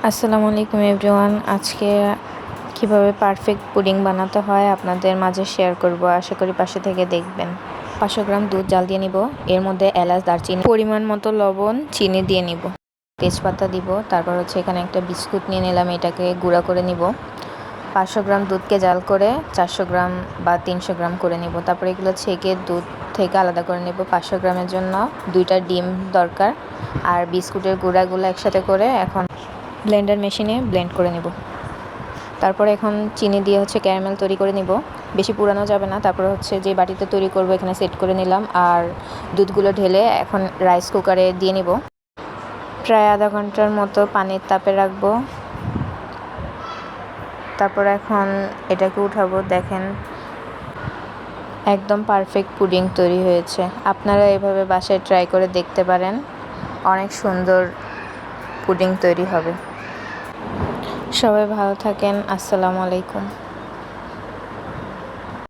আসসালামু আলাইকুম এভরিওয়ান। আজকে কিভাবে পারফেক্ট পুডিং বানাতে হয় আপনাদের মাঝে শেয়ার করব। আশা করি পাশে থেকে দেখবেন। 500 গ্রাম দুধ জাল দিয়ে নিব। এর মধ্যে এলাচ, দারচিনি, পরিমাণ মতো লবণ, চিনি দিয়ে নিব, তেজপাতা দিব। তারপর এখানে একটা বিস্কুট নিয়ে নিলাম, এটাকে গুঁড়া করে নিব। 500 গ্রাম দুধকে জাল করে 400 গ্রাম বা 300 গ্রাম করে নিব। তারপর এগুলো ছেঁকে দুধ থেকে আলাদা করে নেব। 500 গ্রামের জন্য 2টা ডিম দরকার। আর বিস্কুটের গুঁড়াগুলো একসাথে করে এখন ব্লেন্ডার মেশিনে ব্লেন্ড করে নেব। তারপরে এখন চিনি দিয়ে ক্যারামেল তৈরি করে নিব। বেশি পুরানো যাবে না। তারপরে যে বাটিতে তৈরি করব এখানে সেট করে নিলাম। আর দুধগুলো ঢেলে এখন রাইস কুকারে দিয়ে নিব। প্রায় আধা ঘন্টার মতো পানির তাপে রাখবো। তারপর এখন এটাকে উঠাবো। দেখেন একদম পারফেক্ট পুডিং তৈরি হয়েছে। আপনারা এভাবে বাসায় ট্রাই করে দেখতে পারেন, অনেক সুন্দর পুডিং তৈরি হবে। সবাই ভালো থাকেন। আসসালামু আলাইকুম।